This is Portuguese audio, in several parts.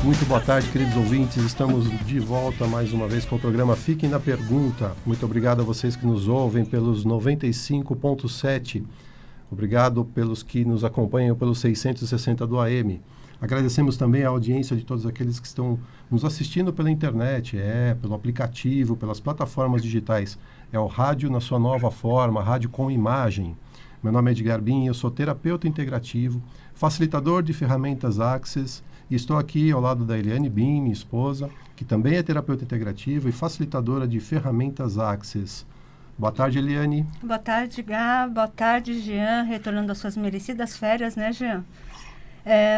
Muito boa tarde, queridos ouvintes. Estamos de volta mais uma vez com o programa Fiquem na Pergunta. Muito obrigado a vocês que nos ouvem pelos 95.7. Obrigado pelos que nos acompanham pelos 660 do AM. Agradecemos também a audiência de todos aqueles que estão nos assistindo pela internet, pelo aplicativo, pelas plataformas digitais. É o rádio na sua nova forma, rádio com imagem. Meu nome é Edgar Bin, eu sou terapeuta integrativo, facilitador de ferramentas Access e estou aqui ao lado da Eliane Bin, minha esposa, que também é terapeuta integrativa e facilitadora de ferramentas Access. Boa tarde, Eliane. Boa tarde, Gá. Boa tarde, Jean, retornando às suas merecidas férias, né, Jean?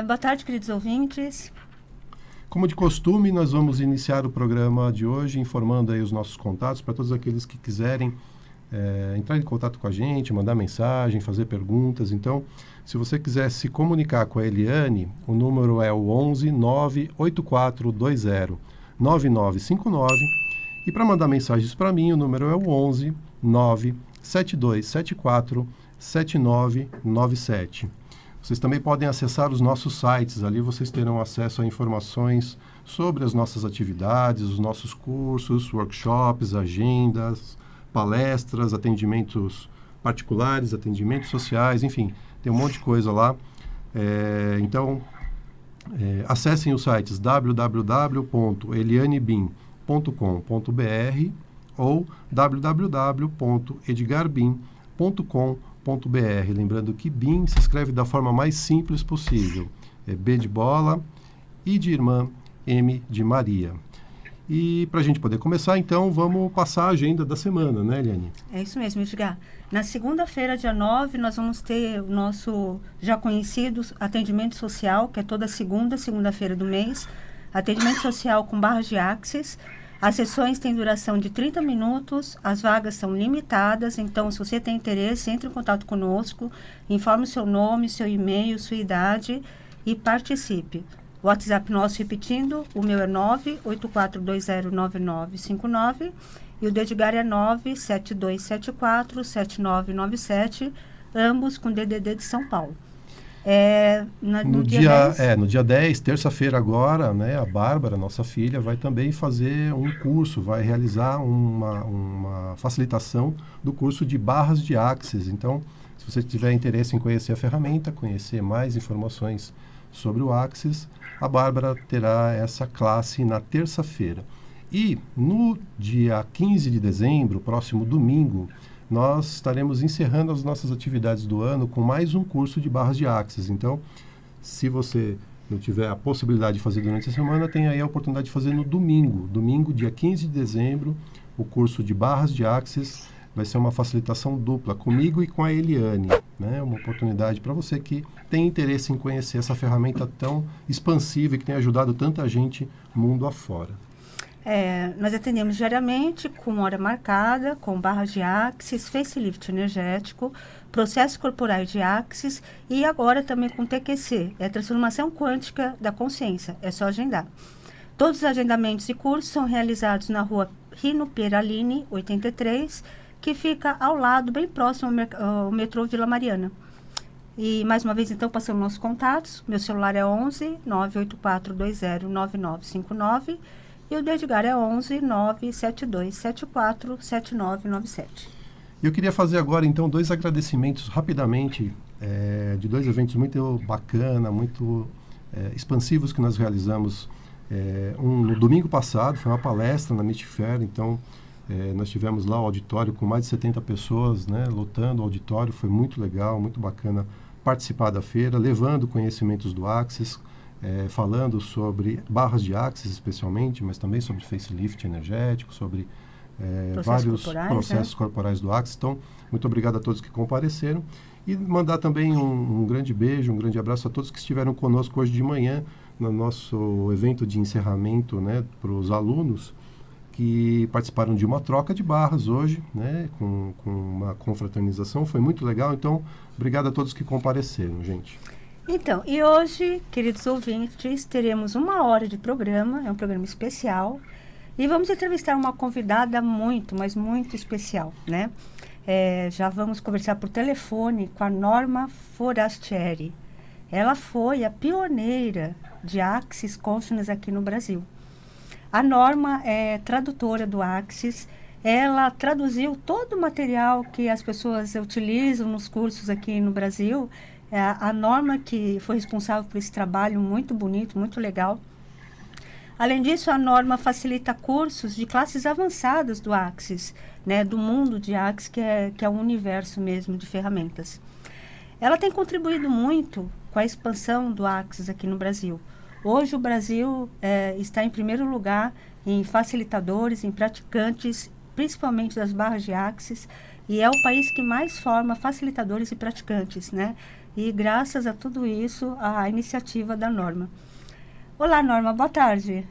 Boa tarde, queridos ouvintes. Como de costume, nós vamos iniciar o programa de hoje informando aí os nossos contatos para todos aqueles que quiserem entrar em contato com a gente, mandar mensagem, fazer perguntas. Então, se você quiser se comunicar com a Eliane, o número é o 11 98420 9959. E para mandar mensagens para mim, o número é o 11 97274 7997. Vocês também podem acessar os nossos sites. Ali vocês terão acesso a informações sobre as nossas atividades, os nossos cursos, workshops, agendas, palestras, atendimentos particulares, atendimentos sociais, enfim, tem um monte de coisa lá. Então, acessem os sites www.elianebin.com.br ou www.edgarbin.com.br. Lembrando que BIM se escreve da forma mais simples possível. É B de bola, I de irmã, M de Maria. E para a gente poder começar, então, vamos passar a agenda da semana, né, Eliane? É isso mesmo, Edgar. Na segunda-feira, dia 9, nós vamos ter o nosso já conhecido atendimento social, que é toda segunda-feira do mês. Atendimento social com barras de Access. As sessões têm duração de 30 minutos, as vagas são limitadas, então, se você tem interesse, entre em contato conosco, informe o seu nome, seu e-mail, sua idade e participe. O WhatsApp nosso, repetindo, o meu é 984209959 e o do Edgar é 972747997, ambos com DDD de São Paulo. No dia 10, terça-feira agora, né, a Bárbara, nossa filha, vai também fazer um curso, vai realizar uma facilitação do curso de barras de Access. Então, se você tiver interesse em conhecer a ferramenta, conhecer mais informações sobre o Access, a Bárbara terá essa classe na terça-feira. E no dia 15 de dezembro, próximo domingo, nós estaremos encerrando as nossas atividades do ano com mais um curso de barras de Access. Então, se você não tiver a possibilidade de fazer durante a semana, tem aí a oportunidade de fazer no domingo. Domingo, dia 15 de dezembro, o curso de barras de Access vai ser uma facilitação dupla, comigo e com a Eliane, né? Uma oportunidade para você que tem interesse em conhecer essa ferramenta tão expansiva e que tem ajudado tanta gente mundo afora. Nós atendemos diariamente, com hora marcada, com barras de Access, facelift energético, processos corporais de Access e agora também com TQC, transformação quântica da consciência, é só agendar. Todos os agendamentos e cursos são realizados na rua Rino Pieralini, 83, que fica ao lado, bem próximo ao metrô Vila Mariana. E, mais uma vez, então, passando nossos contatos. Meu celular é 11 98420 9959 e o do Edgar é 11 97274 7997. Eu queria fazer agora, então, dois agradecimentos rapidamente de dois eventos muito bacana, muito expansivos que nós realizamos. No domingo passado, foi uma palestra na Meet Fair, então nós tivemos lá o auditório com mais de 70 pessoas, né, lotando o auditório. Foi muito legal, muito bacana participar da feira, levando conhecimentos do Access, falando sobre barras de Access especialmente, mas também sobre facelift energético, sobre vários processos corporais do Access. Então, muito obrigado a todos que compareceram e mandar também um grande beijo, um grande abraço a todos que estiveram conosco hoje de manhã no nosso evento de encerramento, né, para os alunos que participaram de uma troca de barras hoje, né, com uma confraternização. Foi muito legal, então, obrigado a todos que compareceram, gente. Então, e hoje, queridos ouvintes, teremos 1 hora de programa, é um programa especial, e vamos entrevistar uma convidada muito, mas muito especial, né? Já vamos conversar por telefone com a Norma Forastieri. ela foi a pioneira de Axis Consciousness aqui no Brasil. A Norma é tradutora do Axis. Ela traduziu todo o material que as pessoas utilizam nos cursos aqui no Brasil. A Norma que foi responsável por esse trabalho muito bonito, muito legal. Além disso, a Norma facilita cursos de classes avançadas do Axis, né, do mundo de Axis, que é um universo mesmo de ferramentas. Ela tem contribuído muito com a expansão do Axis aqui no Brasil. Hoje o Brasil está em primeiro lugar em facilitadores, em praticantes, principalmente das barras de Axis, e é o país que mais forma facilitadores e praticantes, né? E graças a tudo isso, a iniciativa da Norma. Olá, Norma, boa tarde.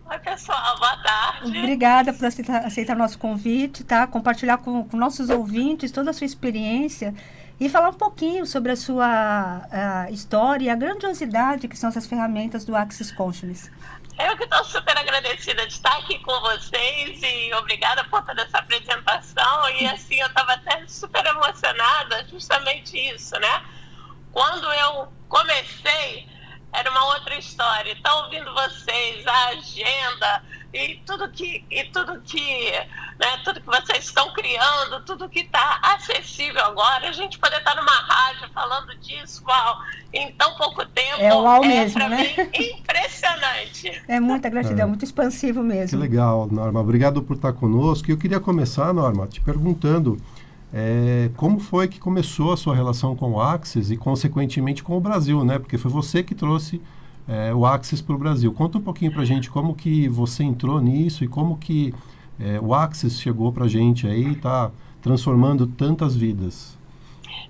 Oi, pessoal, boa tarde. Obrigada por aceitar nosso convite, tá? Compartilhar com nossos ouvintes toda a sua experiência e falar um pouquinho sobre a sua história e a grandiosidade que são essas ferramentas do Axis Consciousness. Eu que estou super agradecida de estar aqui com vocês e obrigada por toda essa apresentação. E assim, eu estava até super emocionada, justamente isso, né? Quando eu comecei, era uma outra história. Então, ouvindo vocês, a agenda e tudo que vocês estão criando, tudo que está acessível agora, a gente poder estar numa rádio falando disso, em tão pouco tempo, mesmo, né? Mim, impressionante. É muita gratidão, muito expansivo mesmo. Que legal, Norma. Obrigado por estar conosco. Eu queria começar, Norma, te perguntando como foi que começou a sua relação com o Axis e, consequentemente, com o Brasil, né? Porque foi você que trouxe o Axis para o Brasil. Conta um pouquinho para a gente como que você entrou nisso e como que o Axis chegou para a gente aí e está transformando tantas vidas.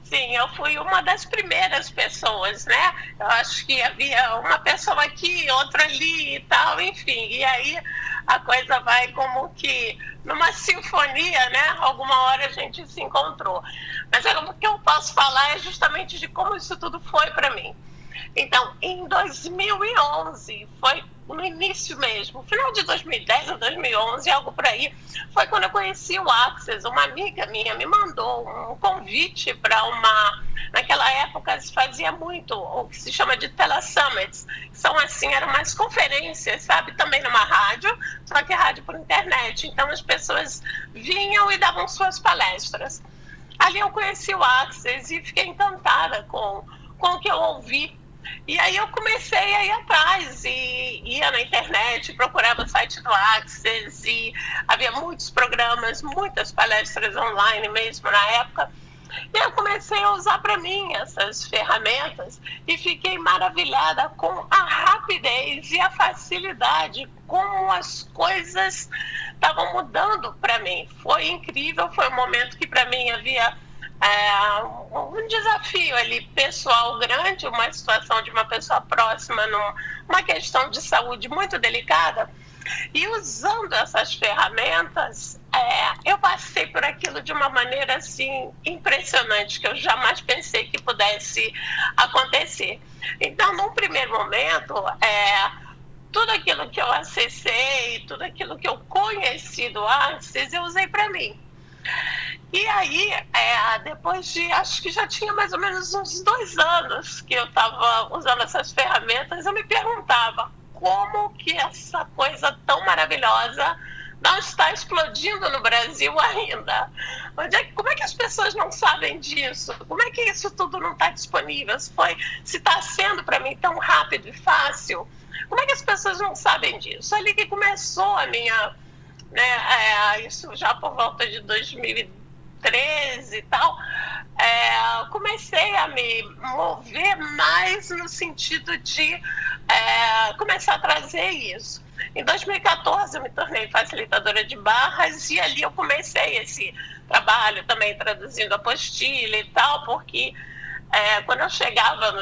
Sim, eu fui uma das primeiras pessoas, né? Eu acho que havia uma pessoa aqui, outra ali e tal, enfim. E aí a coisa vai como que numa sinfonia, né? Alguma hora a gente se encontrou. Mas o que eu posso falar é justamente de como isso tudo foi para mim. Então, em 2011, foi no início mesmo, final de 2010 ou 2011, algo por aí, foi quando eu conheci o Axis. Uma amiga minha me mandou um convite para naquela época se fazia muito o que se chama de telesummits, são assim, eram umas conferências, sabe, também numa rádio, só que rádio por internet. Então as pessoas vinham e davam suas palestras. Ali eu conheci o Axis e fiquei encantada com o que eu ouvi. E aí eu comecei a ir atrás e ia na internet, procurava o site do Axis e havia muitos programas, muitas palestras online mesmo na época. E eu comecei a usar para mim essas ferramentas e fiquei maravilhada com a rapidez e a facilidade como as coisas estavam mudando para mim. Foi incrível, foi um momento que para mim havia um desafio ali pessoal grande, uma situação de uma pessoa próxima numa questão de saúde muito delicada, e usando essas ferramentas eu passei por aquilo de uma maneira assim impressionante, que eu jamais pensei que pudesse acontecer. Então, num primeiro momento, tudo aquilo que eu acessei, tudo aquilo que eu conheci do Axis, eu usei para mim. E aí, depois de, acho que já tinha mais ou menos uns 2 anos que eu estava usando essas ferramentas, eu me perguntava como que essa coisa tão maravilhosa não está explodindo no Brasil ainda. Como é que as pessoas não sabem disso? Como é que isso tudo não está disponível? Se está sendo para mim tão rápido e fácil, como é que as pessoas não sabem disso? Ali que começou a minha... isso já por volta de 2013 e tal, comecei a me mover mais no sentido de começar a trazer isso. Em 2014 eu me tornei facilitadora de barras e ali eu comecei esse trabalho também traduzindo apostila e tal, porque quando eu chegava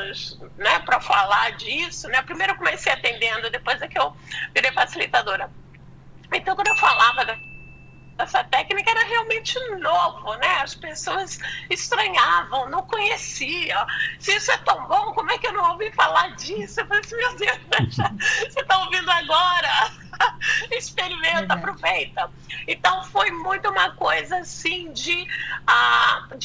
para falar disso, primeiro eu comecei atendendo, depois é que eu virei facilitadora. Então, quando eu falava dessa técnica, era realmente novo, né? As pessoas estranhavam, não conheciam. Se isso é tão bom, como é que eu não ouvi falar disso? Eu falei assim, meu Deus, você está ouvindo agora? Experimenta, aproveita. Então, foi muito uma coisa, assim, de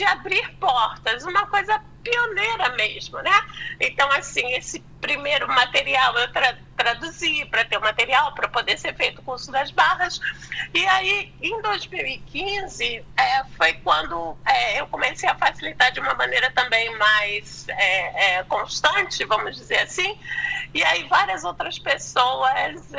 abrir portas. Uma coisa pioneira mesmo, né? Então, assim, esse primeiro material eu traduzi para ter o material para poder ser feito o curso das barras. E aí, em 2015, foi quando eu comecei a facilitar de uma maneira também mais constante, vamos dizer assim. E aí várias outras pessoas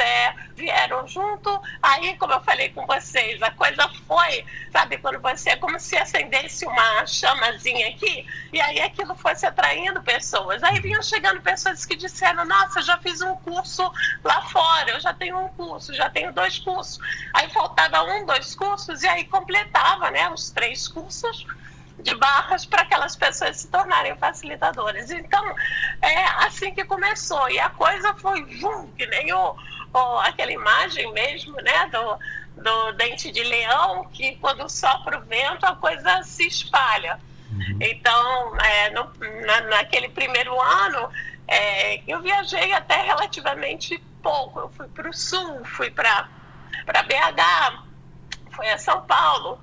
vieram junto. Aí, como eu falei com vocês, a coisa foi, sabe, quando você, como se acendesse uma chamazinha aqui, e aí aquilo fosse atraindo pessoas. Aí vinham chegando pessoas que disseram, nossa, eu já fiz um curso lá fora, eu já tenho um curso, já tenho 2 cursos. Aí faltava 1, 2 cursos, e aí completava, né, os 3 cursos de barras para aquelas pessoas se tornarem facilitadoras. Então, é assim que começou. E a coisa foi, que nem aquela imagem mesmo, né, do dente de leão, que quando sopra o vento, a coisa se espalha. Então, naquele primeiro ano, eu viajei até relativamente pouco. Eu fui para o Sul, fui para BH, fui a São Paulo.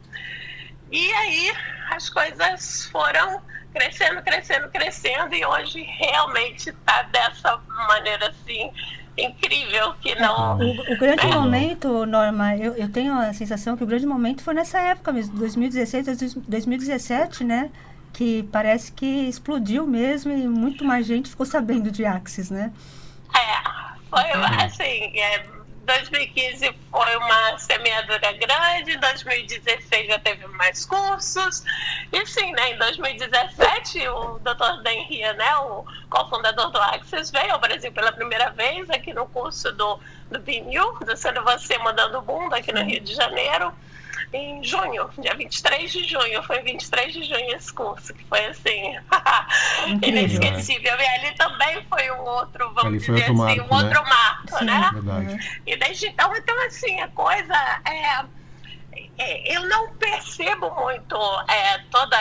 E aí as coisas foram crescendo, e hoje realmente está dessa maneira assim, incrível, que não... O grande momento, Norma, eu tenho a sensação que o grande momento foi nessa época mesmo, 2016, 2017, né? Que parece que explodiu mesmo e muito mais gente ficou sabendo de Axis, né? Foi assim, 2015 foi uma semeadura grande, 2016 já teve mais cursos, e sim, né, em 2017 o Dr. Dan Ria, né, o cofundador do Axis, veio ao Brasil pela primeira vez aqui no curso do BNU, do Sendo Você Mudando o Mundo, aqui no Rio de Janeiro, em junho, dia 23 de junho, foi 23 de junho esse curso, que foi assim, inesquecível. E ali também foi um outro, vamos dizer assim, marco, outro marco, né? Verdade. E desde então, assim, a coisa eu não percebo muito toda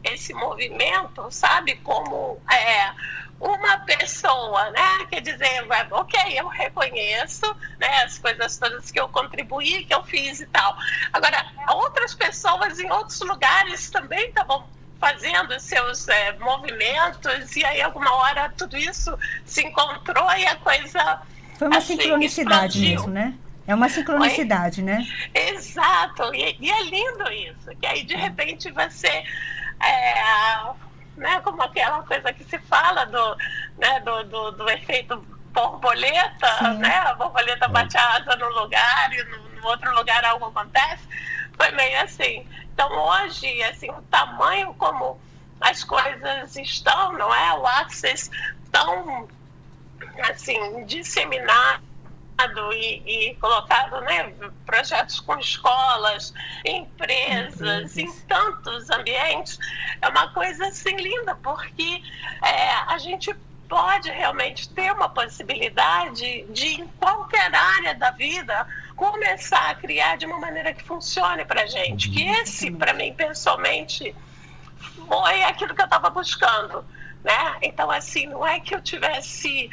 esse movimento, sabe, como uma pessoa, né, quer dizer, ok, eu reconheço, né, as coisas todas que eu contribuí, que eu fiz e tal. Agora, outras pessoas em outros lugares também estavam fazendo seus movimentos, e aí alguma hora tudo isso se encontrou e a coisa... Foi uma sincronicidade mesmo, né? É uma sincronicidade, né? Exato, e é lindo isso, que aí de repente você... né, como aquela coisa que se fala do efeito borboleta, né? A borboleta bate a asa num lugar e no outro lugar algo acontece. Foi meio assim. Então hoje, assim, o tamanho como as coisas estão, não é? O Axis tão, assim, disseminado e colocado, né, projetos com escolas, empresas, em tantos ambientes, é uma coisa assim linda, porque a gente pode realmente ter uma possibilidade de, em qualquer área da vida, começar a criar de uma maneira que funcione para a gente. Que esse, para mim, pessoalmente, foi aquilo que eu estava buscando, né? Então, assim, não é que eu tivesse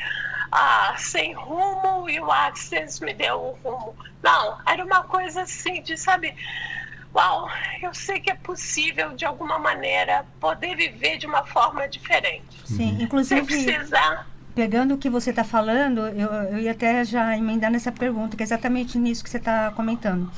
sem rumo e o Axis me deu um rumo. Não, era uma coisa assim de, sabe, uau, eu sei que é possível de alguma maneira poder viver de uma forma diferente. Sim, inclusive, pegando o que você está falando, eu ia até já emendar nessa pergunta, que é exatamente nisso que você está comentando.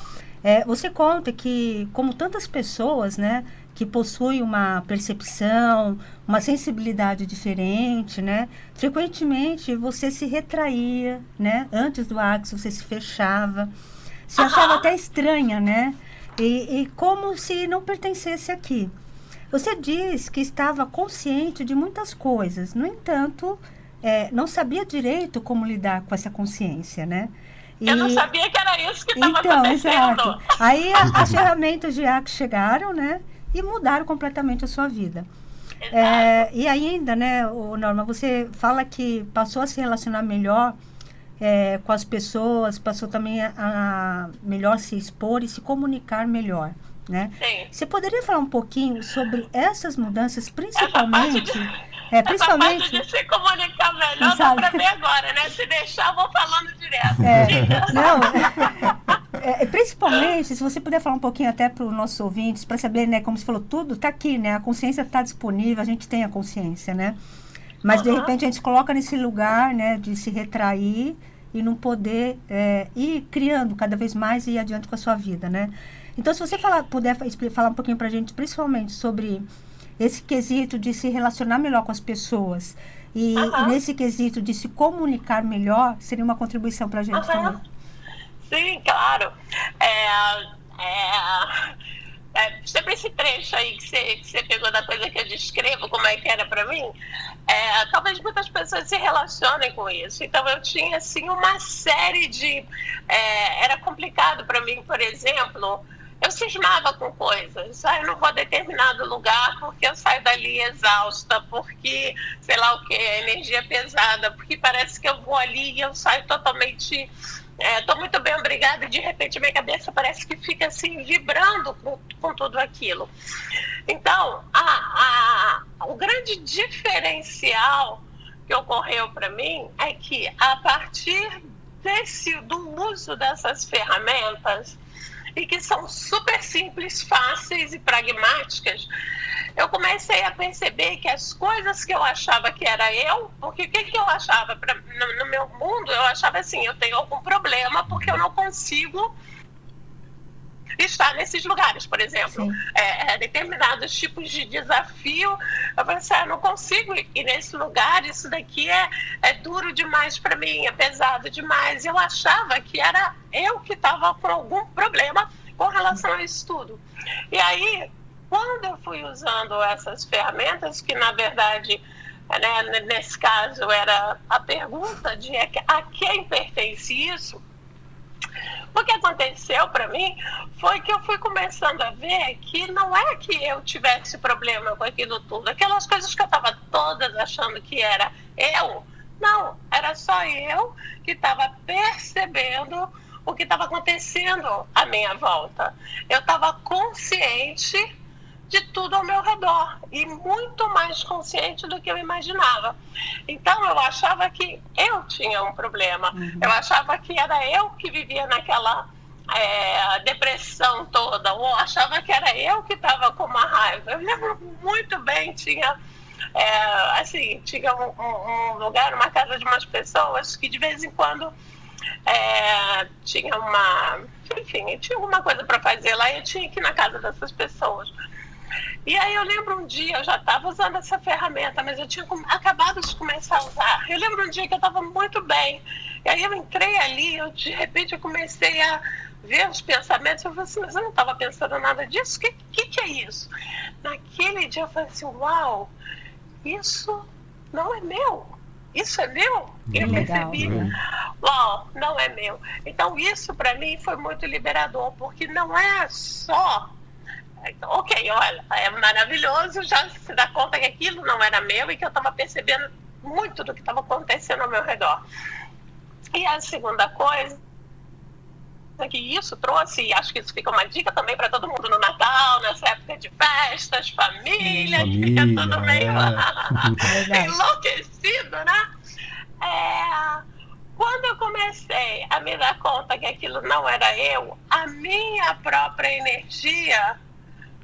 Você conta que, como tantas pessoas, né, que possuem uma percepção, uma sensibilidade diferente, né, frequentemente você se retraía, né, antes do Axis você se fechava, se achava até estranha, né, e como se não pertencesse aqui. Você diz que estava consciente de muitas coisas, no entanto, não sabia direito como lidar com essa consciência, né? Eu não sabia que era isso que estava acontecendo. Exato. Aí as ferramentas de Axis chegaram, né? E mudaram completamente a sua vida. E ainda, né, Norma, você fala que passou a se relacionar melhor com as pessoas, passou também a melhor se expor e se comunicar melhor, né? Sim. Você poderia falar um pouquinho sobre essas mudanças, principalmente... Essa parte de se comunicar melhor dá para ver agora, né? Se deixar, eu vou falando direto. Principalmente, se você puder falar um pouquinho até para os nossos ouvintes, para saber, né, como você falou, tudo está aqui, né? A consciência está disponível, a gente tem a consciência, né? Mas, de repente, a gente se coloca nesse lugar, né, de se retrair e não poder ir criando cada vez mais e ir adiante com a sua vida, né? Então, se você puder falar um pouquinho para a gente, principalmente sobre esse quesito de se relacionar melhor com as pessoas e nesse quesito de se comunicar melhor, seria uma contribuição para a gente também. Sim, claro. Sobre esse trecho aí que você pegou da coisa que eu descrevo, como é que era para mim, talvez muitas pessoas se relacionem com isso. Então, eu tinha, assim, uma série de... era complicado para mim, por exemplo... Eu cismava com coisas. Eu não vou a determinado lugar porque eu saio dali exausta, porque, sei lá o que, energia pesada, porque parece que eu vou ali e eu saio totalmente... Estou muito bem, obrigada, e de repente minha cabeça parece que fica assim, vibrando com tudo aquilo. Então, o grande diferencial que ocorreu para mim é que, a partir do uso dessas ferramentas, e que são super simples, fáceis e pragmáticas, eu comecei a perceber que as coisas que eu achava que era eu, porque o que eu achava no meu mundo, eu achava assim, eu tenho algum problema porque eu não consigo estar nesses lugares, por exemplo, determinados tipos de desafio, eu falei assim, eu não consigo ir nesse lugar, isso daqui é duro demais para mim, é pesado demais. Eu achava que era eu que estava com algum problema com relação a isso tudo. E aí, quando eu fui usando essas ferramentas, que na verdade, né, nesse caso era a pergunta de a quem pertence isso, o que aconteceu para mim foi que eu fui começando a ver que não é que eu tivesse problema com aquilo tudo, aquelas coisas que eu estava todas achando que era eu, não, era só eu que estava percebendo o que estava acontecendo à minha volta. Eu estava consciente de tudo ao meu redor e muito mais consciente do que eu imaginava. Então, eu achava que eu tinha um problema. Eu achava que era eu que vivia naquela depressão toda, ou achava que era eu que estava com uma raiva. Eu lembro muito bem, tinha um lugar, uma casa de umas pessoas que de vez em quando tinha tinha alguma coisa para fazer lá e eu tinha que ir na casa dessas pessoas. E aí eu lembro um dia, eu já estava usando essa ferramenta, mas eu tinha acabado de começar a usar. Eu lembro um dia que eu estava muito bem. E aí eu entrei ali, de repente eu comecei a ver os pensamentos. Eu falei assim, mas eu não estava pensando nada disso? O que é isso? Naquele dia eu falei assim, uau, isso não é meu. Isso é meu? E eu percebi, uau, não é meu. Então isso para mim foi muito liberador, porque não é só... Ok, olha, é maravilhoso já se dar conta que aquilo não era meu e que eu estava percebendo muito do que estava acontecendo ao meu redor. E a segunda coisa é que isso trouxe, e acho que isso fica uma dica também para todo mundo no Natal, nessa época de festas, família, que fica tudo meio enlouquecido, né? Quando eu comecei a me dar conta que aquilo não era eu, a minha própria energia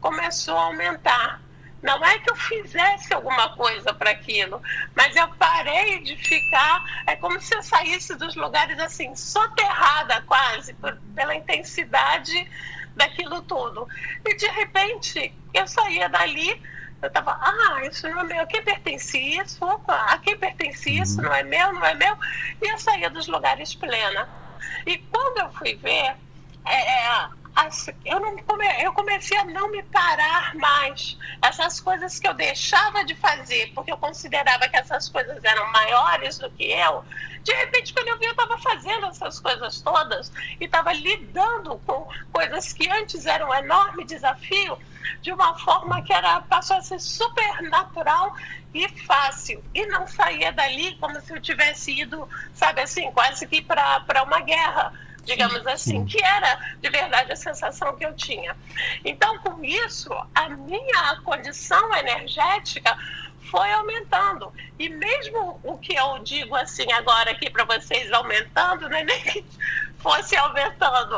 começou a aumentar. Não é que eu fizesse alguma coisa para aquilo, mas eu parei de ficar, é como se eu saísse dos lugares assim, soterrada quase, pela intensidade daquilo tudo. E de repente, eu saía dali, eu estava, isso não é meu, a quem pertence isso? Opa, a quem pertence isso? Não é meu, não é meu? E eu saía dos lugares plena. E quando eu fui ver, eu comecei a não me parar mais. Essas coisas que eu deixava de fazer, porque eu considerava que essas coisas eram maiores do que eu, de repente, quando eu vi, eu estava fazendo essas coisas todas e estava lidando com coisas que antes eram um enorme desafio, de uma forma que passou a ser super natural e fácil. E não saía dali como se eu tivesse ido, sabe assim, quase que para uma guerra, digamos assim, que era de verdade a sensação que eu tinha. Então, com isso, a minha condição energética foi aumentando. E mesmo o que eu digo assim agora aqui para vocês aumentando, não é nem que fosse aumentando.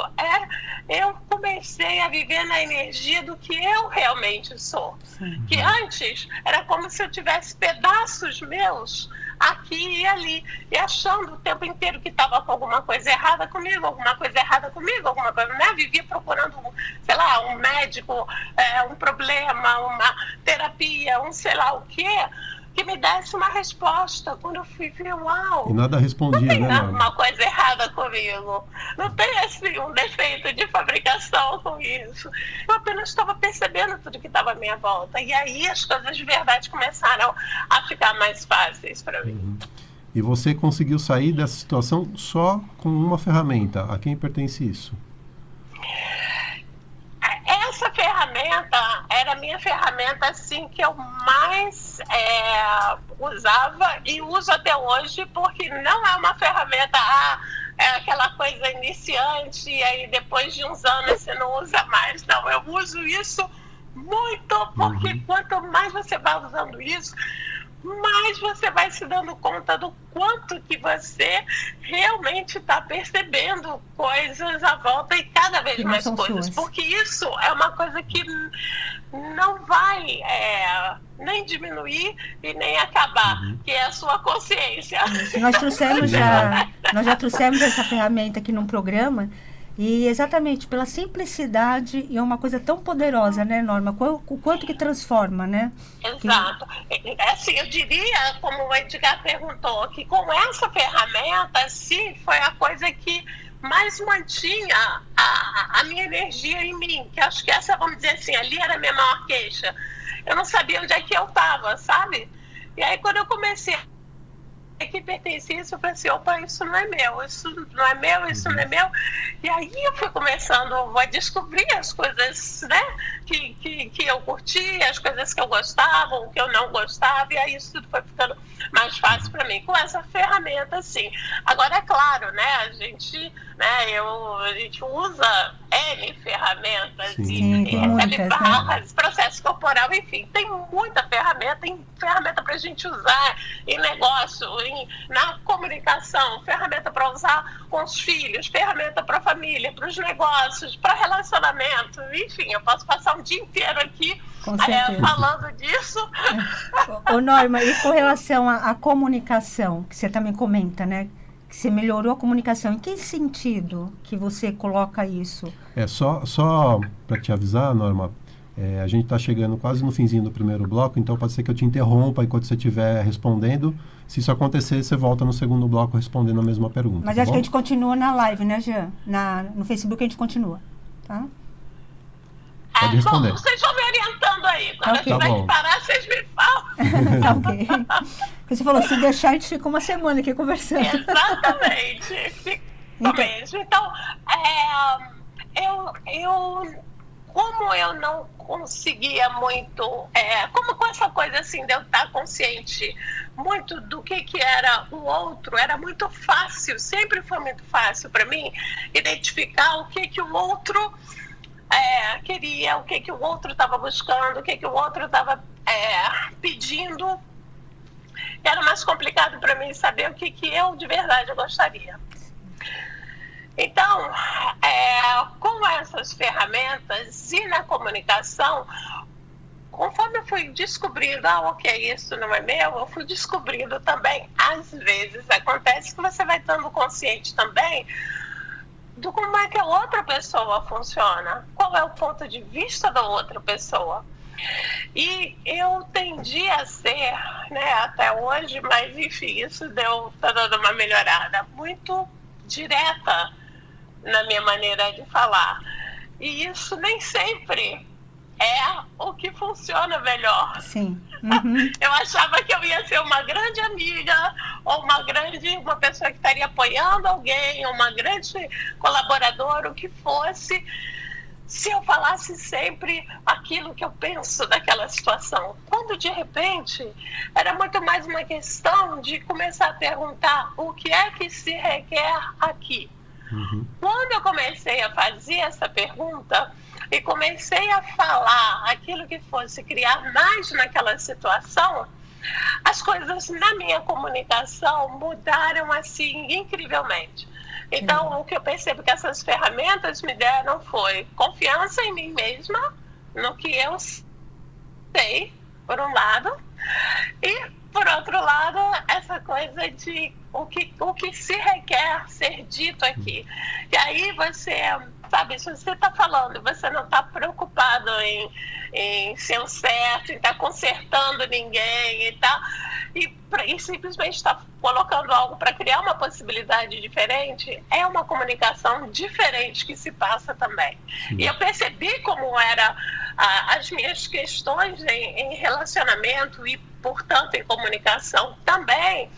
Eu comecei a viver na energia do que eu realmente sou. Sim. Que antes era como se eu tivesse pedaços meus aqui e ali, e achando o tempo inteiro que estava com alguma coisa errada comigo, alguma coisa, né? Vivia procurando, sei lá, um médico, um problema, uma terapia, um sei lá o quê, que me desse uma resposta. Quando eu fui ver, uau, e nada respondia, não tem né, uma coisa errada comigo, não tem assim um defeito de fabricação com isso. Eu apenas estava percebendo tudo que estava à minha volta, e aí as coisas de verdade começaram a ficar mais fáceis para mim. E você conseguiu sair dessa situação só com uma ferramenta. A quem pertence isso? Essa ferramenta era a minha ferramenta assim, que eu mais usava e uso até hoje, porque não é uma ferramenta, é aquela coisa iniciante e aí depois de uns anos você não usa mais. Não, eu uso isso muito, porque quanto mais você vai usando isso, mais você vai se dando conta do quanto que você realmente está percebendo coisas à volta e cada vez mais coisas. Porque isso é uma coisa que não vai nem diminuir e nem acabar, que é a sua consciência. Nós já trouxemos essa ferramenta aqui num programa. E exatamente pela simplicidade, e é uma coisa tão poderosa, né, Norma? O quanto que transforma, né? Exato. Assim, eu diria, como o Edgar perguntou, que com essa ferramenta, sim, foi a coisa que mais mantinha a minha energia em mim. Que acho que essa, vamos dizer assim, ali era a minha maior queixa. Eu não sabia onde é que eu estava, sabe? E aí, quando eu comecei que pertence isso, eu pensei, opa, isso não é meu, isso não é meu, isso não é meu. E aí eu fui começando a descobrir as coisas, né, que eu curtia, as coisas que eu gostava, o que eu não gostava, e aí isso tudo foi ficando mais fácil para mim, com essa ferramenta, assim. Agora, é claro, né, a gente usa N ferramentas, sim, e recebe barras, processo corporal, enfim, tem muita ferramenta, tem ferramenta para a gente usar em negócio, na comunicação, ferramenta para usar com os filhos, ferramenta para a família, para os negócios, para relacionamento, enfim, eu posso passar um dia inteiro aqui falando disso. Ô Norma, e com relação à comunicação, que você também comenta, né? Que você melhorou a comunicação, em que sentido que você coloca isso? Só para te avisar, Norma, a gente está chegando quase no finzinho do primeiro bloco, então pode ser que eu te interrompa enquanto você estiver respondendo. Se isso acontecer, você volta no segundo bloco respondendo a mesma pergunta. Mas acho que a gente continua na live, né, Jean? No Facebook a gente continua, tá? Pode responder. Bom, vocês vão me orientando aí. Quando eu tiver que parar, vocês me falam. Tá ok. Você falou, se deixar, a gente fica uma semana aqui conversando. Exatamente. Então, como eu não conseguia muito, como com essa coisa assim de eu estar consciente muito do que era o outro, era muito fácil, sempre foi muito fácil para mim identificar o que o outro queria, o que o outro estava buscando, o que o outro estava pedindo. Era mais complicado para mim saber o que eu de verdade gostaria. Então, com essas ferramentas e na comunicação, conforme eu fui descobrindo, ok, isso não é meu, eu fui descobrindo também, às vezes acontece que você vai estando consciente também do como é que a outra pessoa funciona, qual é o ponto de vista da outra pessoa. E eu tendi a ser, né, até hoje, mas enfim, isso tá dando uma melhorada, muito direta na minha maneira de falar. E isso nem sempre é o que funciona melhor. Sim. Eu achava que eu ia ser uma grande amiga, ou uma pessoa que estaria apoiando alguém, uma grande colaboradora, o que fosse, se eu falasse sempre aquilo que eu penso daquela situação. Quando, de repente, era muito mais uma questão de começar a perguntar o que é que se requer aqui. Quando eu comecei a fazer essa pergunta e comecei a falar aquilo que fosse criar mais naquela situação, as coisas na minha comunicação mudaram assim incrivelmente. Então, o que eu percebo que essas ferramentas me deram foi confiança em mim mesma, no que eu sei, por um lado, e, por outro lado, essa coisa de o que se requer ser dito aqui. E aí você, sabe, se você está falando, você não está preocupado em ser o certo, em estar consertando ninguém e tal, e simplesmente está colocando algo para criar uma possibilidade diferente, é uma comunicação diferente que se passa também. Sim. E eu percebi como era as minhas questões em relacionamento e, portanto, em comunicação também,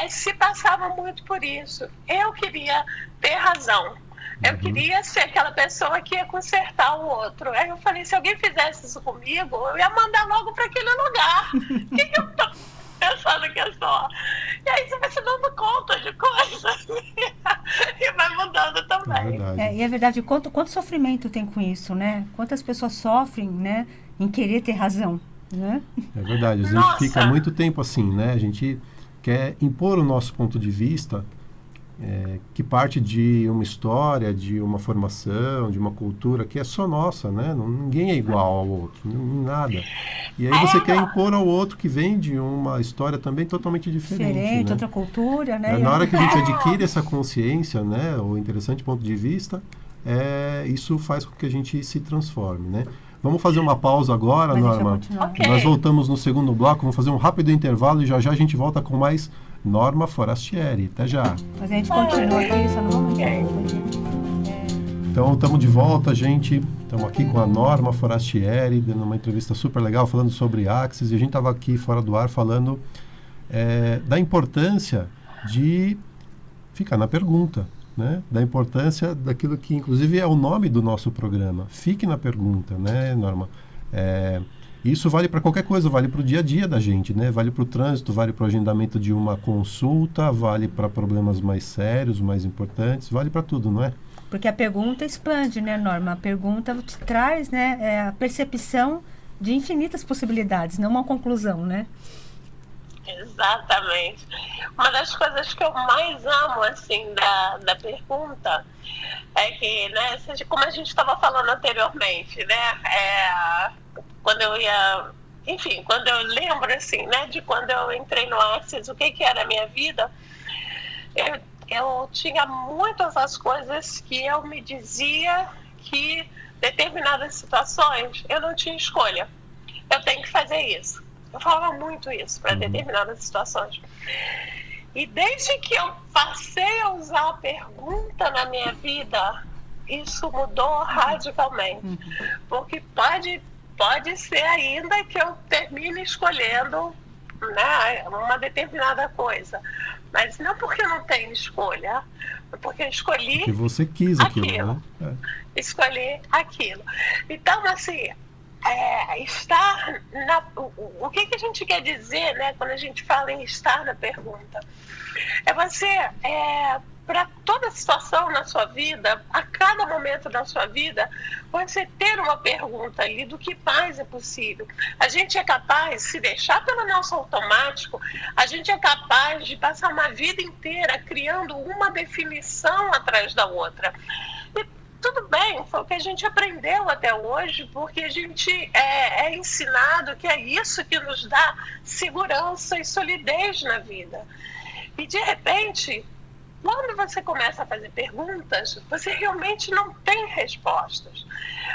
se passava muito por isso. Eu queria ter razão. Eu queria ser aquela pessoa que ia consertar o outro. Aí eu falei, se alguém fizesse isso comigo, eu ia mandar logo para aquele lugar. O que eu estou pensando que é só? E aí você vai se dando conta de coisas e vai mudando também. E é verdade, quanto sofrimento tem com isso, né? Quantas pessoas sofrem, né, em querer ter razão, né? É verdade, a gente fica muito tempo assim, né? A gente quer impor o nosso ponto de vista, que parte de uma história, de uma formação, de uma cultura que é só nossa, né? Ninguém é igual ao outro, nada. E aí você quer impor ao outro que vem de uma história também totalmente diferente, né? Outra cultura, né? Na hora que a gente adquire essa consciência, né? O interessante ponto de vista, isso faz com que a gente se transforme, né? Vamos fazer uma pausa agora, Norma. Okay. Nós voltamos no segundo bloco, vamos fazer um rápido intervalo e já a gente volta com mais Norma Forastieri. Até já. Mas a gente continua aqui, só não vamos. Então, estamos de volta, gente. Estamos aqui com a Norma Forastieri, dando uma entrevista super legal, falando sobre Axis. E a gente estava aqui fora do ar falando da importância de ficar na pergunta, né? Da importância daquilo que, inclusive, é o nome do nosso programa. Fique na pergunta, né, Norma? Isso vale para qualquer coisa, vale para o dia a dia da gente, né? Vale para o trânsito, vale para o agendamento de uma consulta, vale para problemas mais sérios, mais importantes, vale para tudo, não é? Porque a pergunta expande, né, Norma? A pergunta te traz, né, a percepção de infinitas possibilidades, não uma conclusão, né? Exatamente. Uma das coisas que eu mais amo, assim, da pergunta é que, né, como a gente estava falando anteriormente, né, quando eu ia, enfim, quando eu lembro, assim, né, de quando eu entrei no Axis, o que era a minha vida, eu tinha muitas das coisas que eu me dizia que determinadas situações eu não tinha escolha. Eu tenho que fazer isso. Eu falava muito isso para determinadas situações. E desde que eu passei a usar a pergunta na minha vida, isso mudou radicalmente. Porque pode ser ainda que eu termine escolhendo, né, uma determinada coisa. Mas não porque eu não tenho escolha, porque eu escolhi porque você quis aquilo. Né? Escolhi aquilo. Então, assim, estar na... O que a gente quer dizer, né, quando a gente fala em estar na pergunta? É você, para toda situação na sua vida, a cada momento da sua vida, você ter uma pergunta ali do que mais é possível. A gente é capaz, se deixar pelo nosso automático, a gente é capaz de passar uma vida inteira criando uma definição atrás da outra. E tudo bem, foi o que a gente aprendeu até hoje, porque a gente é ensinado que é isso que nos dá segurança e solidez na vida. E, de repente, quando você começa a fazer perguntas, você realmente não tem respostas.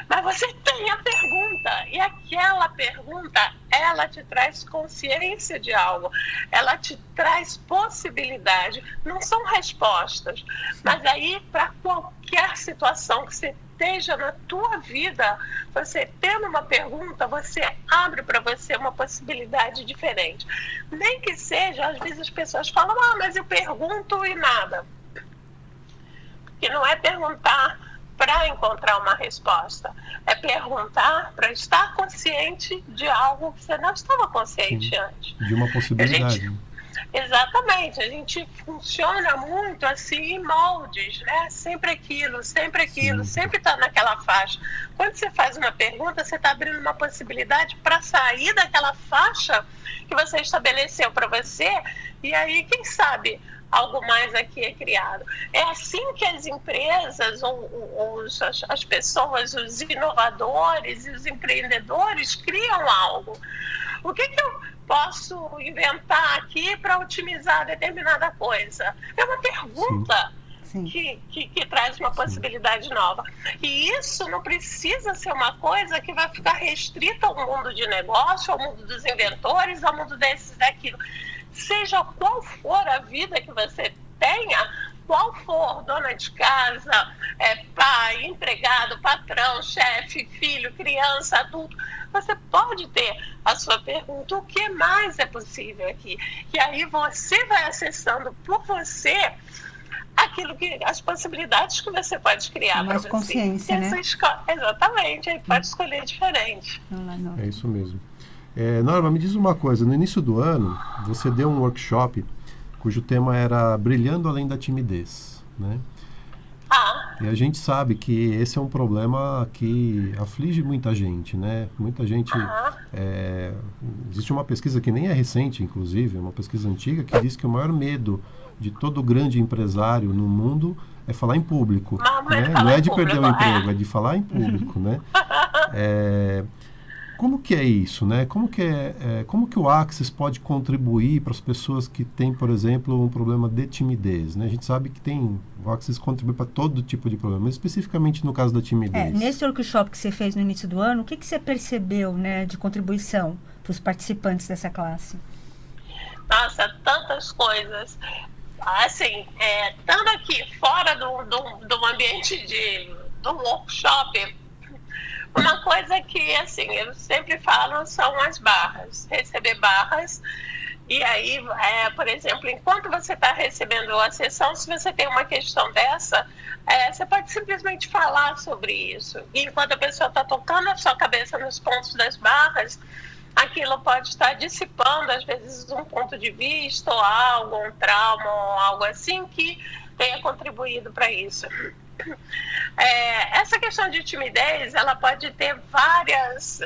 Mas você tem a pergunta, e aquela pergunta, ela te traz consciência de algo, ela te traz possibilidade. Não são respostas, mas aí, para qualquer situação que você esteja na tua vida, você tendo uma pergunta, você abre para você uma possibilidade diferente. Nem que seja, às vezes as pessoas falam, mas eu pergunto e nada. Porque não é perguntar para encontrar uma resposta, é perguntar para estar consciente de algo que você não estava consciente antes. De uma possibilidade. Exatamente, a gente funciona muito assim em moldes, né? Sempre aquilo, sempre está naquela faixa. Quando você faz uma pergunta, você está abrindo uma possibilidade para sair daquela faixa que você estabeleceu para você, e aí, quem sabe, algo mais aqui é criado. É assim que as empresas, as pessoas, os inovadores e os empreendedores criam algo. O que eu posso inventar aqui para otimizar determinada coisa? É uma pergunta. Sim. Que traz uma possibilidade nova. E isso não precisa ser uma coisa que vai ficar restrita ao mundo de negócio, ao mundo dos inventores, ao mundo desses e daquilo. Seja qual for a vida que você tenha, qual for, dona de casa, pai, empregado, patrão, chefe, filho, criança, adulto, você pode ter a sua pergunta, o que mais é possível aqui? E aí você vai acessando por você aquilo as possibilidades que você pode criar. Mais consciência, né? Exatamente, aí pode escolher diferente. É isso mesmo. Norma, me diz uma coisa, no início do ano você deu um workshop cujo tema era Brilhando Além da Timidez, né? E a gente sabe que esse é um problema que aflige muita gente, né? Muita gente... existe uma pesquisa que nem é recente, inclusive, uma pesquisa antiga, que diz que o maior medo de todo grande empresário no mundo é falar em público. Né? Não é de perder o emprego, é de falar em público, né? Como que é isso, né? Como que o Axis pode contribuir para as pessoas que têm, por exemplo, um problema de timidez, né? A gente sabe que o Axis contribui para todo tipo de problema, mas especificamente no caso da timidez. Nesse workshop que você fez no início do ano, o que você percebeu, né, de contribuição para os participantes dessa classe? Nossa, tantas coisas. Assim, estando aqui fora do ambiente do workshop, uma coisa que, assim, eu sempre falo são as barras, receber barras. E aí, por exemplo, enquanto você está recebendo a sessão, se você tem uma questão dessa, você pode simplesmente falar sobre isso. E enquanto a pessoa está tocando a sua cabeça nos pontos das barras, aquilo pode estar dissipando, às vezes, um ponto de vista ou algo, um trauma ou algo assim que tenha contribuído para isso. Essa questão de timidez, ela pode ter várias...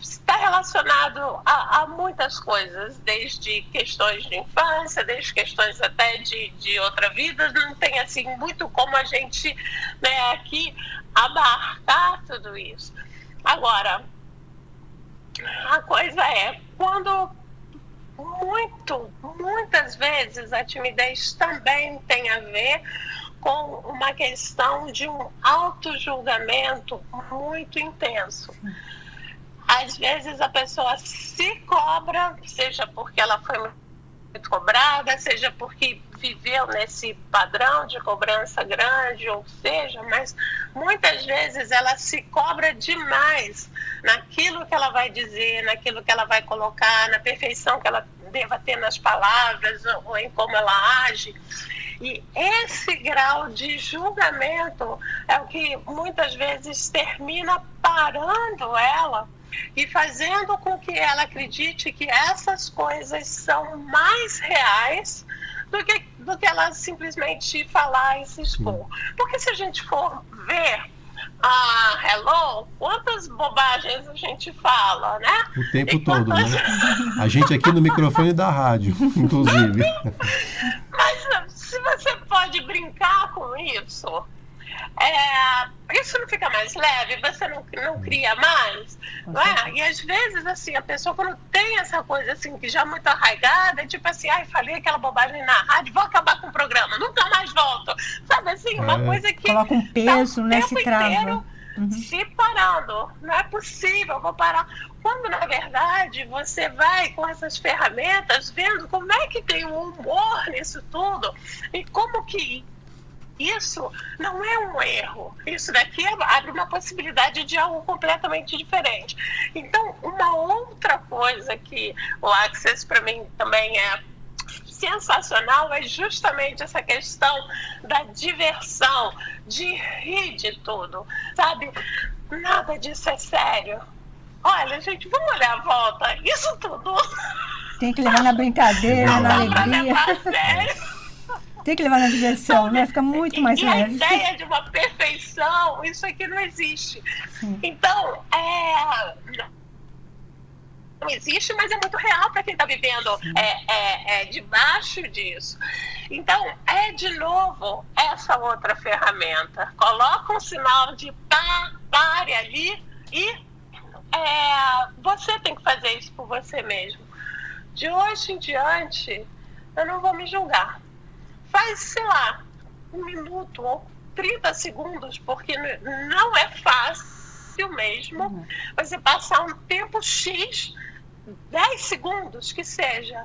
está relacionado a muitas coisas, desde questões de infância, desde questões até de outra vida. Não tem assim muito como a gente, né, aqui abarcar tudo isso. Agora, a coisa quando muitas vezes a timidez também tem a ver com uma questão de um autojulgamento muito intenso. Às vezes a pessoa se cobra, seja porque ela foi muito cobrada, seja porque viveu nesse padrão de cobrança grande, ou seja, mas muitas vezes ela se cobra demais naquilo que ela vai dizer, naquilo que ela vai colocar, na perfeição que ela deva ter nas palavras ou em como ela age. E esse grau de julgamento é o que muitas vezes termina parando ela e fazendo com que ela acredite que essas coisas são mais reais do que ela simplesmente falar e se expor. Porque se a gente for ver Hello, quantas bobagens a gente fala, né? O tempo todo, né? A gente aqui no microfone da rádio, inclusive. Mas se você pode brincar com isso, isso não fica mais leve, você não cria mais, não é? E às vezes, assim, a pessoa quando tem essa coisa assim, que já é muito arraigada, tipo assim, falei aquela bobagem na rádio, vou acabar com o programa, nunca mais volto, sabe assim, uma coisa que coloca um peso, né, se trava. Se parando, não é possível, vou parar. Quando, na verdade, você vai com essas ferramentas vendo como é que tem um humor nisso tudo e como que isso não é um erro. Isso daqui abre uma possibilidade de algo completamente diferente. Então, uma outra coisa que o Access para mim também é sensacional é justamente essa questão da diversão, de rir de tudo, sabe? Nada disso é sério. Olha, gente, vamos olhar a volta. Isso tudo tem que levar na brincadeira, na alegria. Tem que levar na diversão, né? Fica muito mais leve. A ideia de uma perfeição, isso aqui não existe. Sim. Então, existe, mas é muito real para quem está vivendo debaixo disso. Então, de novo, essa outra ferramenta. Coloca um sinal de pare ali e você tem que fazer isso por você mesmo. De hoje em diante, eu não vou me julgar. Faz, sei lá, 1 minuto ou 30 segundos, porque não é fácil mesmo você passar um tempo X, 10 segundos que seja.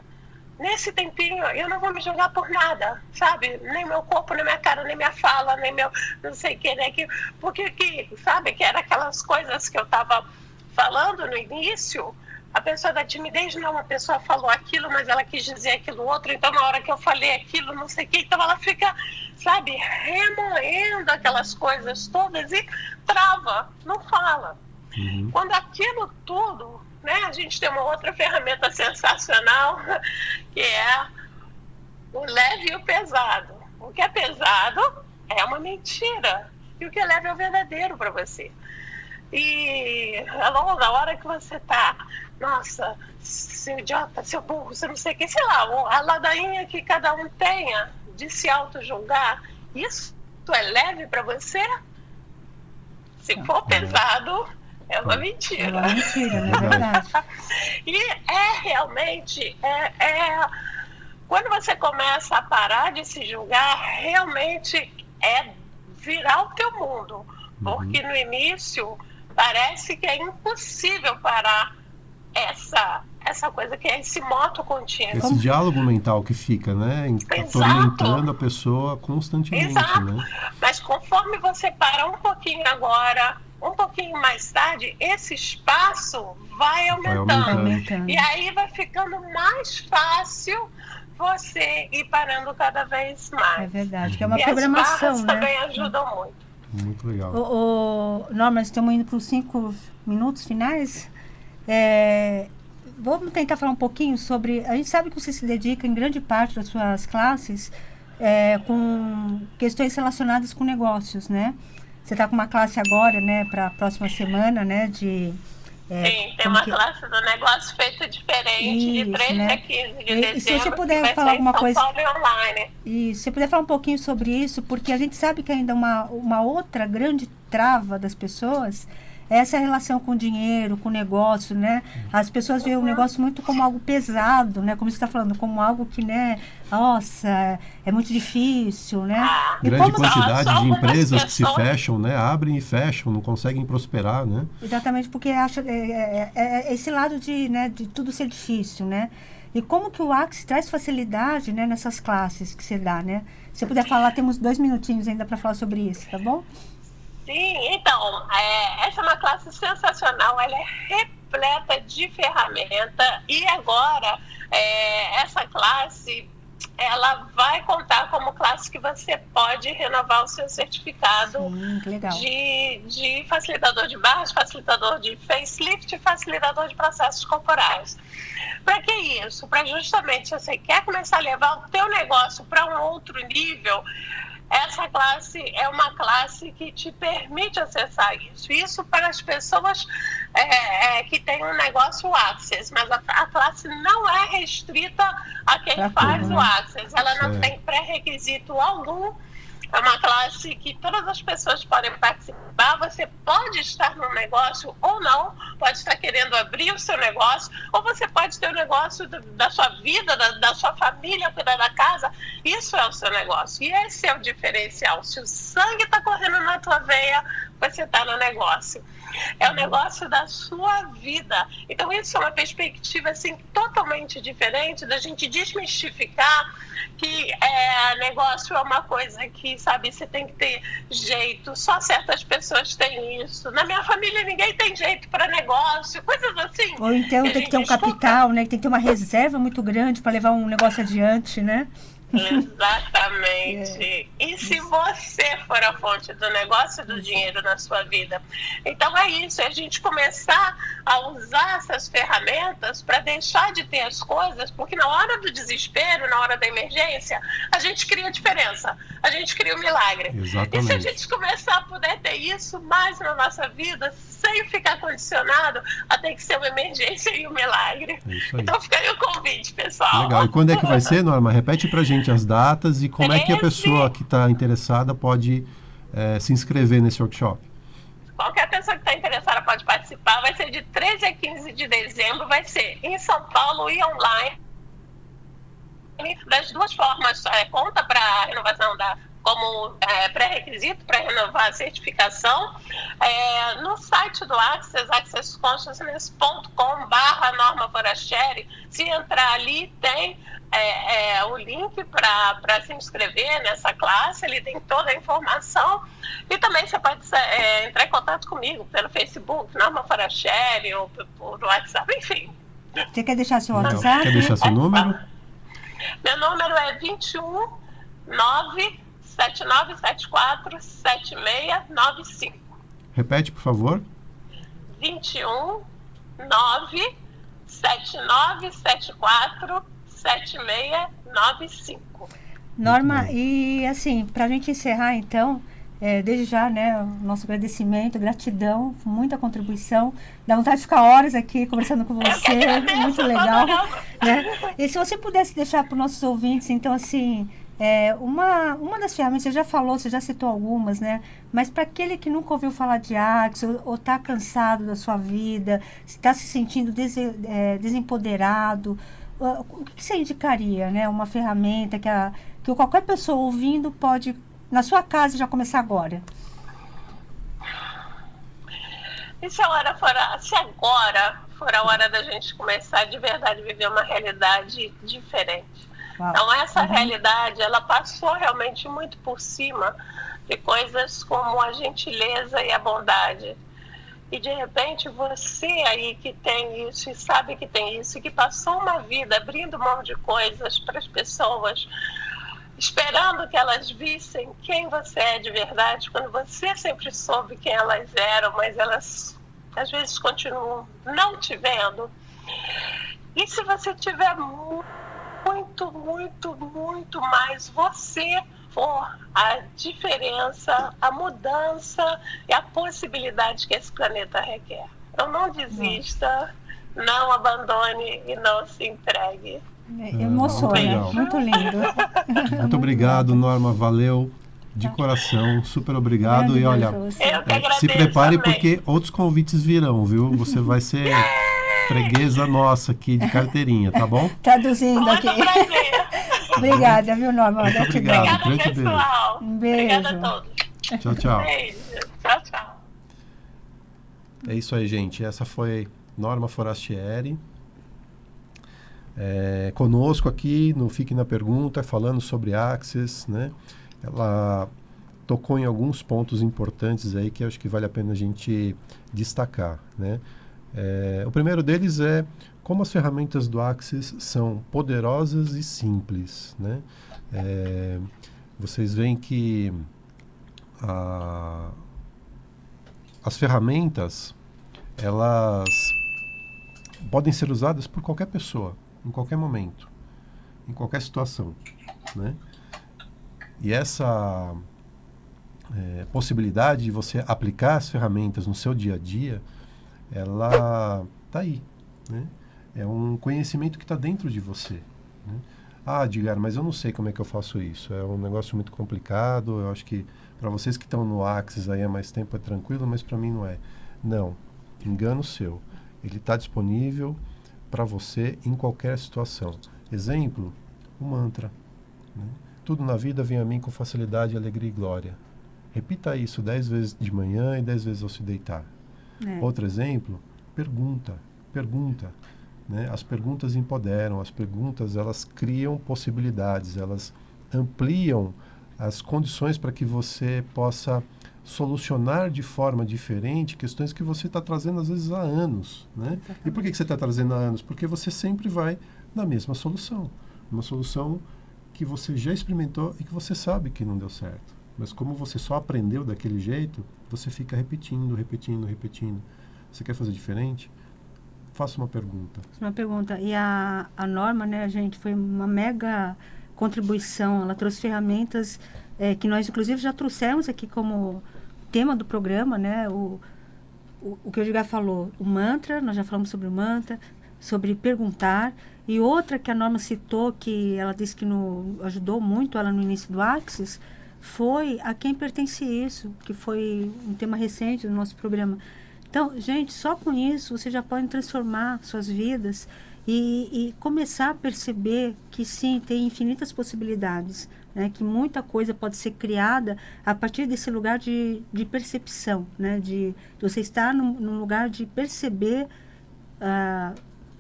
Nesse tempinho, eu não vou me julgar por nada, sabe? Nem meu corpo, nem minha cara, nem minha fala, nem meu não sei o que, nem aquilo. Porque, sabe, que era aquelas coisas que eu estava falando no início. A pessoa da timidez, não, a pessoa falou aquilo, mas ela quis dizer aquilo outro, então na hora que eu falei aquilo, não sei o que, então ela fica, sabe, remoendo aquelas coisas todas e trava, não fala. Quando aquilo tudo, né, a gente tem uma outra ferramenta sensacional, que é o leve e o pesado. O que é pesado é uma mentira, e o que é leve é o verdadeiro para você. E na hora que você tá, nossa, seu idiota, seu burro, você não sei o que, sei lá, a ladainha que cada um tenha de se auto-julgar, isso é leve para você? Se for pesado, é uma mentira. É uma mentira, não é verdade? E realmente, quando você começa a parar de se julgar, realmente é virar o teu mundo. Porque no início parece que é impossível parar essa coisa que é esse moto contínuo. Esse diálogo mental que fica, né? Atormentando a pessoa constantemente. Exato. Né? Mas conforme você para um pouquinho agora, um pouquinho mais tarde, esse espaço vai aumentando. E aí vai ficando mais fácil você ir parando cada vez mais. É verdade, que é uma programação, as barras também ajudam muito. Muito legal. Norma, estamos indo para os 5 minutos finais. Vamos tentar falar um pouquinho sobre... A gente sabe que você se dedica em grande parte das suas classes com questões relacionadas com negócios, né? Você está com uma classe agora, né, para a próxima semana, né, Sim, tem uma classe do negócio feito diferente, de 13 a 15 de dezembro. E se você puder falar alguma coisa... online. E se você puder falar um pouquinho sobre isso, porque a gente sabe que ainda uma outra grande trava das pessoas é essa relação com o dinheiro, com o negócio, né? As pessoas veem o negócio muito como algo pesado, né? Como você está falando, como algo que, né? Nossa, é muito difícil, né? Grande quantidade de empresas que se fecham, né? Abrem e fecham, não conseguem prosperar, né? Exatamente, porque acha esse lado de tudo ser difícil, né? E como que o Axis traz facilidade, né, nessas classes que você dá, né? Se você puder falar, temos 2 minutinhos ainda para falar sobre isso, tá bom? Sim, então, essa é uma classe sensacional, ela é repleta de ferramenta e agora essa classe, ela vai contar como classe que você pode renovar o seu certificado. Sim, que legal. De facilitador de barras, facilitador de facelift, facilitador de processos corporais. Para que isso? Para justamente, se você quer começar a levar o teu negócio para um outro nível, essa classe é uma classe que te permite acessar isso. Isso para as pessoas que têm um negócio Access, mas a classe não é restrita a quem faz o Access. Ela não tem pré-requisito algum. É uma classe que todas as pessoas podem participar. Você pode estar num negócio ou não, pode estar querendo abrir o seu negócio, ou você pode ter o negócio da sua vida, da sua família, cuidar da casa. Isso é o seu negócio. E esse é o diferencial. Se o sangue está correndo na tua veia, você está no negócio. É o negócio da sua vida. Então, isso é uma perspectiva assim, totalmente diferente da gente desmistificar que negócio é uma coisa que, sabe, você tem que ter jeito, só certas pessoas têm isso. Na minha família, ninguém tem jeito para negócio, coisas assim. Ou então tem que ter um capital, né? Tem que ter uma reserva muito grande para levar um negócio adiante, né? Exatamente. E se você for a fonte do negócio e do dinheiro na sua vida? Então é isso, é a gente começar a usar essas ferramentas para deixar de ter as coisas, porque na hora do desespero, na hora da emergência, a gente cria a diferença, a gente cria o milagre. Exatamente. E se a gente começar a poder ter isso mais na nossa vida, sem ficar condicionado a ter que ser uma emergência e um milagre. Então fica aí o convite, pessoal. Legal. E quando é que vai ser, Norma? Repete pra gente as datas e como é que a pessoa que está interessada pode se inscrever nesse workshop. Qualquer pessoa que está interessada pode participar. Vai ser de 13 a 15 de dezembro. Vai ser em São Paulo e online. Das duas formas. Conta para a renovação como pré-requisito para renovar a certificação. No site do Access, accessconsciousness.com/Norma Forastieri. Se entrar ali, tem o link para se inscrever nessa classe. Ele tem toda a informação. E também você pode entrar em contato comigo pelo Facebook, Norma Forastieri, ou por WhatsApp, enfim. Você quer deixar seu WhatsApp? Quer deixar seu número? Meu número é 21 97974 7695. Repete, por favor. 21 97974 7695. Norma, e assim, para a gente encerrar então, desde já, né, o nosso agradecimento, gratidão, muita contribuição. Dá vontade de ficar horas aqui conversando com você, muito legal. Né? E se você pudesse deixar para os nossos ouvintes, então assim, uma das ferramentas, você já falou, você já citou algumas, né? Mas para aquele que nunca ouviu falar de Access, ou está cansado da sua vida, está se sentindo desempoderado, o que você indicaria, né? Uma ferramenta que qualquer pessoa ouvindo pode, na sua casa, já começar agora? E se agora for a hora da gente começar de verdade a viver uma realidade diferente? Uau. Então essa realidade, ela passou realmente muito por cima de coisas como a gentileza e a bondade. E de repente você aí que tem isso e sabe que tem isso e que passou uma vida abrindo mão de coisas para as pessoas, esperando que elas vissem quem você é de verdade, quando você sempre soube quem elas eram, mas elas às vezes continuam não te vendo. E se você tiver muito, muito, muito mais você for a diferença, a mudança e a possibilidade que esse planeta requer. Então não desista, não abandone e não se entregue. Emociona, muito lindo. Muito obrigado, Norma, valeu de coração, super obrigado. E olha, se prepare também, porque outros convites virão, viu? Você vai ser freguesa nossa aqui de carteirinha, tá bom? Traduzindo aqui. Obrigada, viu, Norma? Muito obrigado. Obrigada, pessoal. Um beijo. Obrigada a todos. Tchau, tchau. Beijo. Tchau, tchau. É isso aí, gente. Essa foi Norma Forastieri. Conosco aqui no Fique na Pergunta, falando sobre Access, né? Ela tocou em alguns pontos importantes aí que eu acho que vale a pena a gente destacar, né? O primeiro deles é como as ferramentas do Access são poderosas e simples, né? Vocês veem que as ferramentas, elas podem ser usadas por qualquer pessoa, em qualquer momento, em qualquer situação, né? E essa possibilidade de você aplicar as ferramentas no seu dia a dia, ela está aí, né? É um conhecimento que está dentro de você, né? Edgar, mas eu não sei como é que eu faço isso. É um negócio muito complicado. Eu acho que para vocês que estão no Access aí há mais tempo é tranquilo, mas para mim não é. Não, engano seu. Ele está disponível para você em qualquer situação. Exemplo, o mantra, né? Tudo na vida vem a mim com facilidade, alegria e glória. Repita isso 10 vezes de manhã e 10 vezes ao se deitar. Outro exemplo, pergunta. Né? As perguntas empoderam, as perguntas elas criam possibilidades, elas ampliam as condições para que você possa solucionar de forma diferente questões que você está trazendo às vezes há anos, né? E por que você está trazendo há anos? Porque você sempre vai na mesma solução, uma solução que você já experimentou e que você sabe que não deu certo. Mas como você só aprendeu daquele jeito, você fica repetindo. Você quer fazer diferente? Faça uma pergunta. Uma pergunta. E a Norma, né, gente, foi uma mega contribuição. Ela trouxe ferramentas que nós, inclusive, já trouxemos aqui como tema do programa, né? O que o Edgar falou, o mantra, nós já falamos sobre o mantra, sobre perguntar. E outra que a Norma citou, que ela disse que ajudou muito ela no início do Axis, foi a quem pertence isso, que foi um tema recente do nosso programa. Então, gente, só com isso você já pode transformar suas vidas e começar a perceber que sim, tem infinitas possibilidades, né? Que muita coisa pode ser criada a partir desse lugar de percepção, né? De você estar num lugar de perceber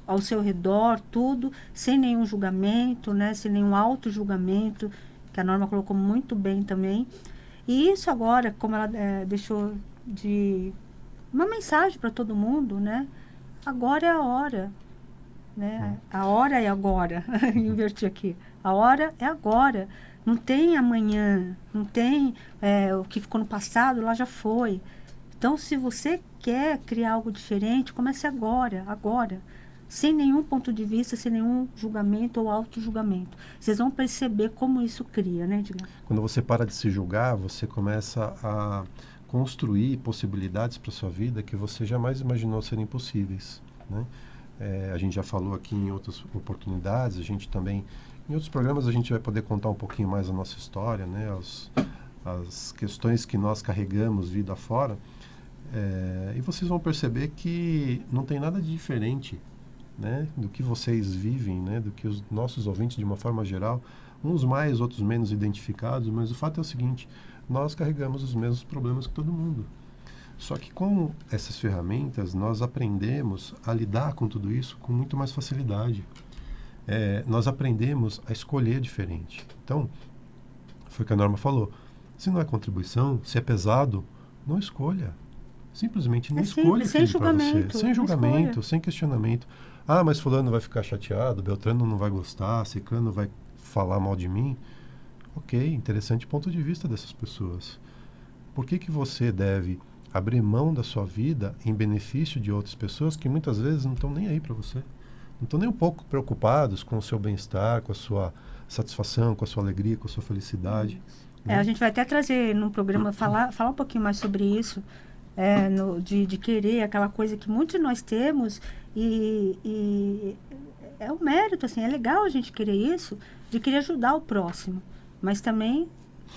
ao seu redor tudo, sem nenhum julgamento, né? Sem nenhum auto-julgamento, que a Norma colocou muito bem também. E isso agora, como ela deixou de uma mensagem para todo mundo, né? Agora é a hora, né? A hora é agora. Inverti aqui. A hora é agora. Não tem amanhã, não tem o que ficou no passado, lá já foi. Então, se você quer criar algo diferente, comece agora, sem nenhum ponto de vista, sem nenhum julgamento ou auto-julgamento. Vocês vão perceber como isso cria, né, Edgar? Quando você para de se julgar, você começa a construir possibilidades para sua vida que você jamais imaginou serem possíveis, né? A gente já falou aqui em outras oportunidades, a gente também, em outros programas a gente vai poder contar um pouquinho mais a nossa história, né? As questões que nós carregamos vida afora, e vocês vão perceber que não tem nada de diferente, né, do que vocês vivem, né, do que os nossos ouvintes de uma forma geral, uns mais, outros menos identificados, mas o fato é o seguinte: nós carregamos os mesmos problemas que todo mundo. Só que com essas ferramentas nós aprendemos a lidar com tudo isso com muito mais facilidade. Nós aprendemos a escolher diferente. Então, foi o que a Norma falou. Se não é contribuição, se é pesado, não escolha. Simplesmente não escolha aquilo para você. Sem julgamento, sem questionamento. Ah, mas fulano vai ficar chateado, Beltrano não vai gostar, Ciclano vai falar mal de mim. Ok, interessante ponto de vista dessas pessoas. Por que você deve abrir mão da sua vida em benefício de outras pessoas que muitas vezes não estão nem aí para você? Não estão nem um pouco preocupados com o seu bem-estar, com a sua satisfação, com a sua alegria, com a sua felicidade. Né? A gente vai até trazer num programa, falar um pouquinho mais sobre isso, de querer aquela coisa que muitos de nós temos e é um mérito, assim, é legal a gente querer isso, de querer ajudar o próximo, mas também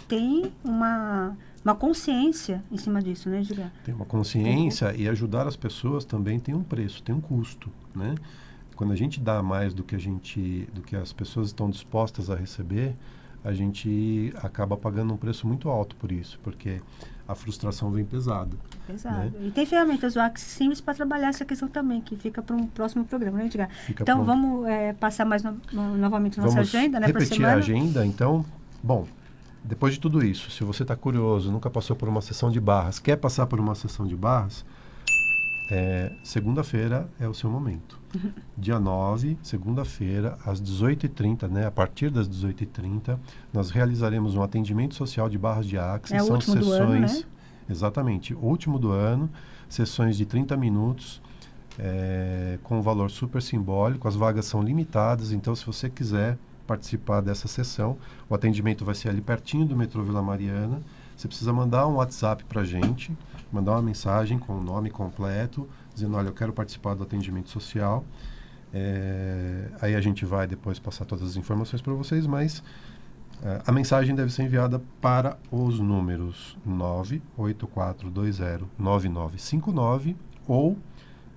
tem uma consciência em cima disso, né, Edgar? Tem uma consciência e ajudar as pessoas também tem um preço, tem um custo, né? Quando a gente dá mais do que as pessoas estão dispostas a receber, a gente acaba pagando um preço muito alto por isso, porque a frustração vem pesada. Pesado. Né? E tem ferramentas do Axis simples para trabalhar essa questão também, que fica para um próximo programa, né, Edgar? Então, vamos passar mais novamente nossa agenda, né, para a semana. Repetir a agenda, então. Bom, depois de tudo isso, se você está curioso, nunca passou por uma sessão de barras, quer passar por uma sessão de barras, segunda-feira é o seu momento. Dia 9, segunda-feira, às 18h30, né? A partir das 18h30, nós realizaremos um atendimento social de barras de Axis. São sessões do ano, né? Exatamente, último do ano, sessões de 30 minutos, com um valor super simbólico. As vagas são limitadas, então se você quiser participar dessa sessão, o atendimento vai ser ali pertinho do metrô Vila Mariana. Você precisa mandar um WhatsApp para a gente, mandar uma mensagem com o nome completo, dizendo: olha, eu quero participar do atendimento social. Aí a gente vai depois passar todas as informações para vocês, mas a mensagem deve ser enviada para os números 984209959 ou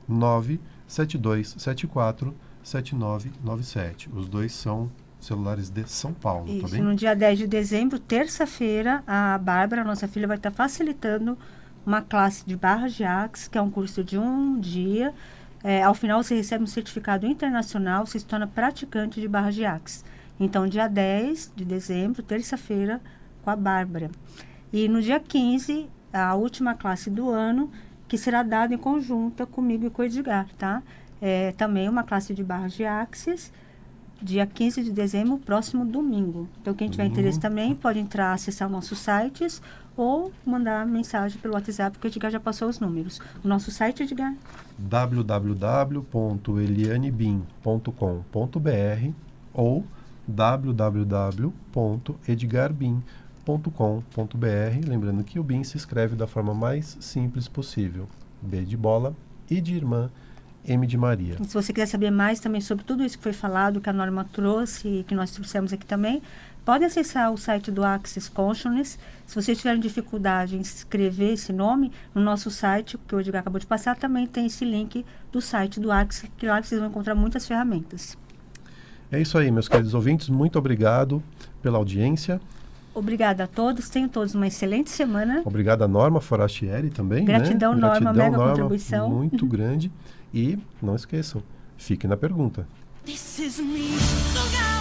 972747997. Os dois são celulares de São Paulo. Isso, tá bem? No dia 10 de dezembro, terça-feira, a Bárbara, nossa filha, vai estar facilitando uma classe de barras de Axis, que é um curso de um dia. Ao final, você recebe um certificado internacional, você se torna praticante de barras de Axis. Então, dia 10 de dezembro, terça-feira, com a Bárbara. E no dia 15, a última classe do ano, que será dada em conjunta comigo e com o Edgar, tá? Também uma classe de barras de Axis, dia 15 de dezembro, próximo domingo. Então, quem tiver interesse também pode entrar, acessar nossos sites ou mandar mensagem pelo WhatsApp, porque o Edgar já passou os números. O nosso site, Edgar? www.elianebim.com.br ou www.edgarbim.com.br. Lembrando que o BIM se escreve da forma mais simples possível. B de bola, I de irmã, M de Maria. E se você quiser saber mais também sobre tudo isso que foi falado, que a Norma trouxe e que nós trouxemos aqui também, pode acessar o site do Axis Consciousness. Se vocês tiverem dificuldade em escrever esse nome, no nosso site, que o Edgar acabou de passar, também tem esse link do site do Axis, que lá vocês vão encontrar muitas ferramentas. É isso aí, meus queridos ouvintes. Muito obrigado pela audiência. Obrigada a todos. Tenham todos uma excelente semana. Obrigada a Norma Forastieri também. Gratidão, né? Norma, mega Norma, contribuição. Muito grande. E não esqueçam, fiquem na pergunta. This is me.